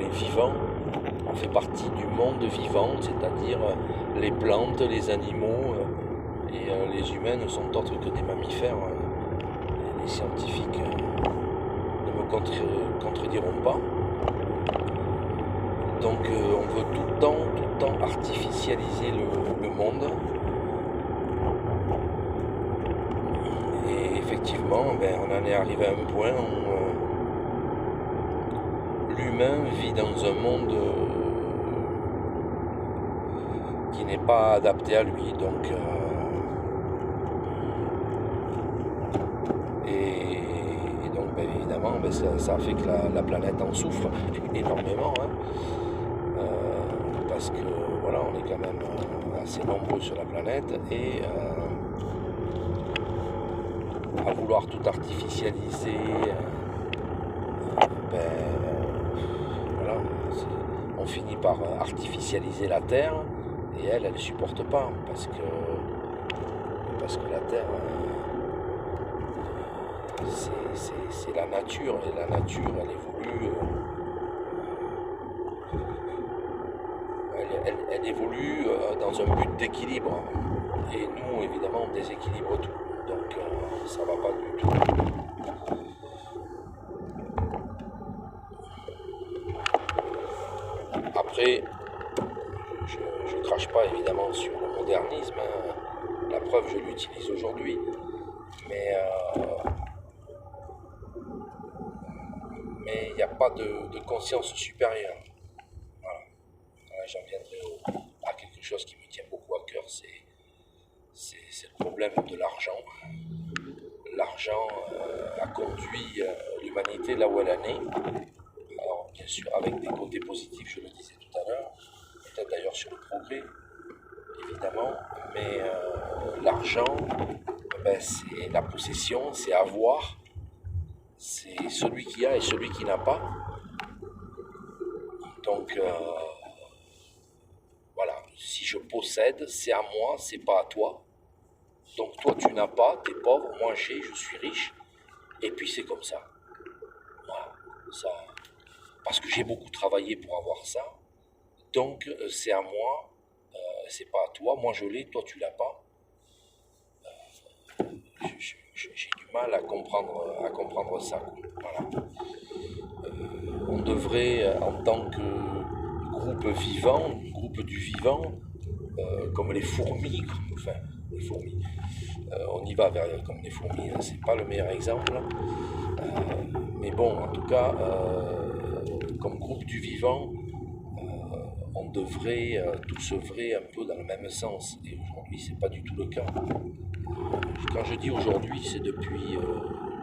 les vivants, on fait partie du monde vivant, c'est-à-dire les plantes, les animaux, et les humains ne sont autres que des mammifères. Les scientifiques ne me contrediront pas. Donc on veut tout le temps artificialiser le monde. Et effectivement, on en est arrivé à un point où l'humain vit dans un monde qui n'est pas adapté à lui. Donc, évidemment, ça fait que la planète en souffre énormément. Parce que voilà, on est quand même assez nombreux sur la planète et à vouloir tout artificialiser, voilà, on finit par artificialiser la Terre et elle ne supporte pas parce que la Terre c'est la nature et la nature elle évolue dans un but d'équilibre et nous évidemment on déséquilibre tout, donc ça va pas du tout. Après je crache pas évidemment sur le modernisme, la preuve je l'utilise aujourd'hui, mais il n'y a pas de conscience supérieure. Voilà. Là, j'en viendrai à quelque chose qui me tient beaucoup à cœur, c'est le problème de l'argent. L'argent a conduit l'humanité là où elle en est. Alors, bien sûr, avec des côtés positifs, je le disais tout à l'heure, peut-être d'ailleurs sur le progrès, évidemment, mais l'argent, c'est la possession, c'est avoir. C'est celui qui a et celui qui n'a pas. Donc, voilà, si je possède, c'est à moi, c'est pas à toi. Donc toi, tu n'as pas, t'es pauvre, moi j'ai, je suis riche. Et puis c'est comme ça. Voilà, ça. Parce que j'ai beaucoup travaillé pour avoir ça. Donc c'est à moi, c'est pas à toi. Moi je l'ai, toi tu l'as pas. J'ai du mal à comprendre ça. Voilà. On devrait, en tant que groupe vivant, groupe du vivant, comme les fourmis, on y va vers comme les fourmis, hein, c'est pas le meilleur exemple, mais bon, en tout cas, comme groupe du vivant, on devrait tous œuvrer un peu dans le même sens, et aujourd'hui c'est pas du tout le cas. Quand je dis aujourd'hui, c'est depuis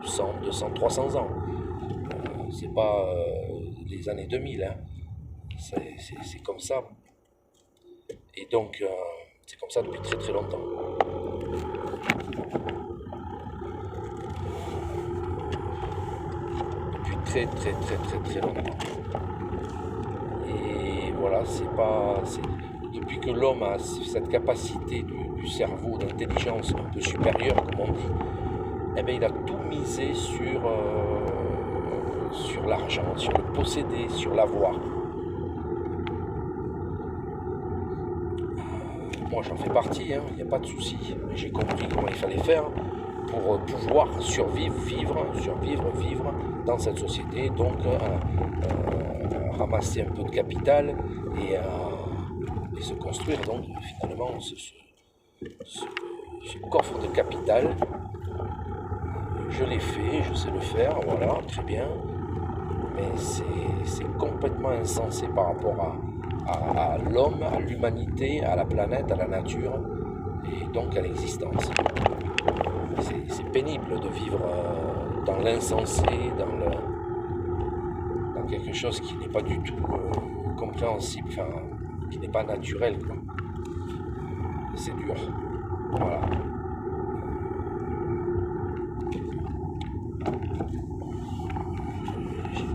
100, 200, 300 ans. C'est pas les années 2000. Hein. C'est comme ça. Et donc, c'est comme ça depuis très très longtemps. Depuis très très très très très longtemps. Et voilà, depuis que l'homme a cette capacité du cerveau, d'intelligence un peu supérieure, comme on dit, il a tout misé sur l'argent, sur le posséder, sur l'avoir. Moi j'en fais partie, il n'y a pas de souci. J'ai compris comment il fallait faire pour pouvoir vivre dans cette société, donc ramasser un peu de capital et se construire donc finalement ce coffre de capital. Je l'ai fait, je sais le faire, voilà, très bien, mais c'est complètement insensé par rapport à l'homme, à l'humanité, à la planète, à la nature, et donc à l'existence. C'est pénible de vivre dans l'insensé, dans quelque chose qui n'est pas du tout compréhensible, enfin, qui n'est pas naturel, quoi. C'est dur, voilà.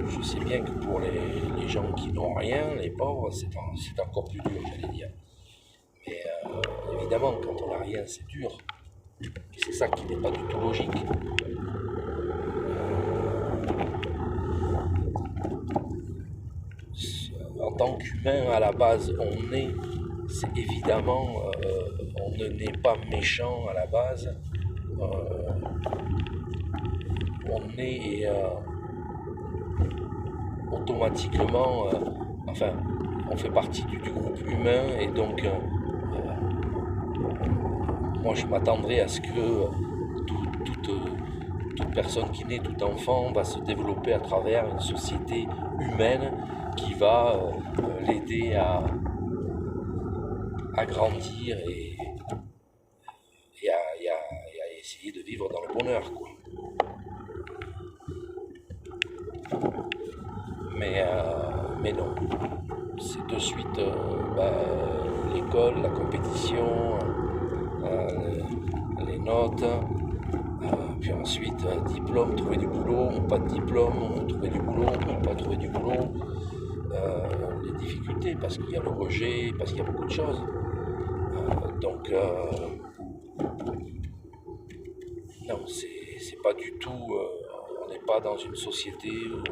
Je sais bien que pour les gens qui n'ont rien, les pauvres, c'est encore plus dur, j'allais dire. Mais évidemment, quand on n'a rien, c'est dur. Et c'est ça qui n'est pas du tout logique. en tant qu'humain à la base c'est évidemment, on ne n'est pas méchant à la base, on est automatiquement, enfin, on fait partie du groupe humain et donc moi je m'attendrais à ce que toute personne qui naît, tout enfant va se développer à travers une société humaine qui va l'aider à grandir et à essayer de vivre dans le bonheur, quoi. Mais non, c'est de suite l'école, la compétition, les notes, puis ensuite diplôme, trouver du boulot, ou pas de diplôme, trouver du boulot, ou pas trouver du boulot, les difficultés, parce qu'il y a le rejet, parce qu'il y a beaucoup de choses. Donc, non, c'est pas du tout, on n'est pas dans une société où,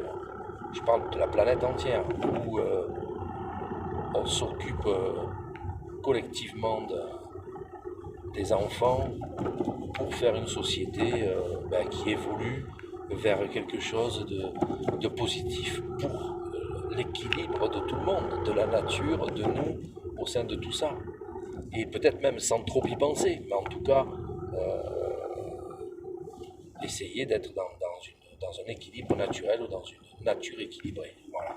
je parle de la planète entière, où on s'occupe collectivement des enfants pour faire une société qui évolue vers quelque chose de positif pour l'équilibre de tout le monde, de la nature, de nous, au sein de tout ça. Et peut-être même sans trop y penser, mais en tout cas, essayer d'être dans un équilibre naturel ou dans une nature équilibrée. Voilà.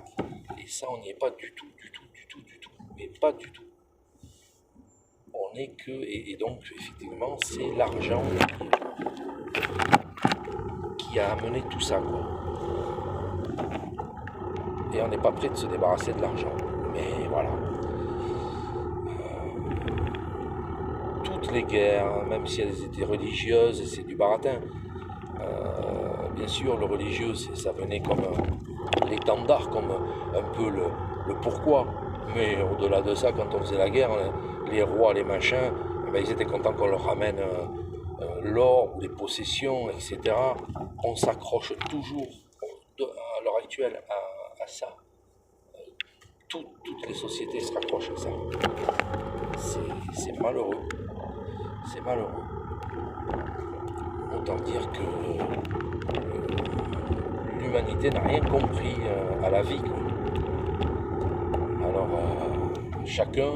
Et ça, on n'y est pas du tout. Mais pas du tout. On n'est que... Et donc, effectivement, c'est l'argent qui a amené tout ça, quoi. Et on n'est pas prêt de se débarrasser de l'argent. Mais voilà. Toutes les guerres, même si elles étaient religieuses, c'est du baratin. Bien sûr, le religieux, ça venait comme l'étendard, comme un peu le pourquoi. Mais au-delà de ça, quand on faisait la guerre, les rois, les machins, ils étaient contents qu'on leur ramène l'or ou les possessions, etc. On s'accroche toujours, à l'heure actuelle, à ça. Toutes les sociétés se raccrochent à ça. C'est malheureux. C'est malheureux. Autant dire que l'humanité n'a rien compris à la vie, quoi. Alors, chacun,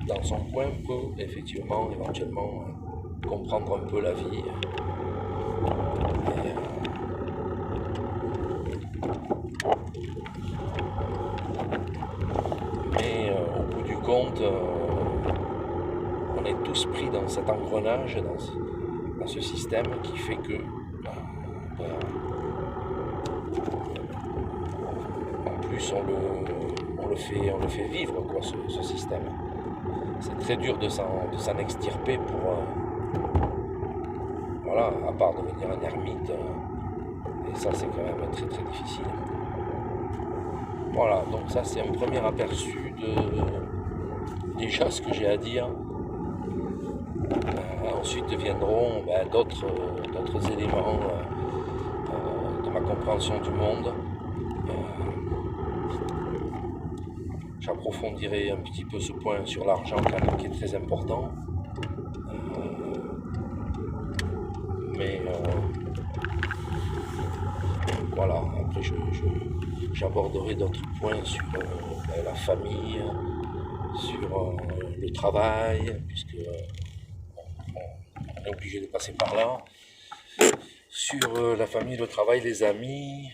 dans son coin, peut effectivement, éventuellement, comprendre un peu la vie. Mais au bout du compte, on est tous pris dans cet engrenage, dans ce système qui fait que en plus on le fait vivre, quoi, ce système. C'est très dur de s'en extirper pour voilà, à part devenir un ermite, et ça c'est quand même très très difficile. Voilà, donc ça c'est un premier aperçu de déjà ce que j'ai à dire. Ensuite viendront d'autres éléments de ma compréhension du monde. J'approfondirai un petit peu ce point sur l'argent quand même, qui est très important. Mais voilà, après j'aborderai d'autres points sur la famille, sur le travail, puisque on est obligé de passer par là, sur la famille, le travail, les amis,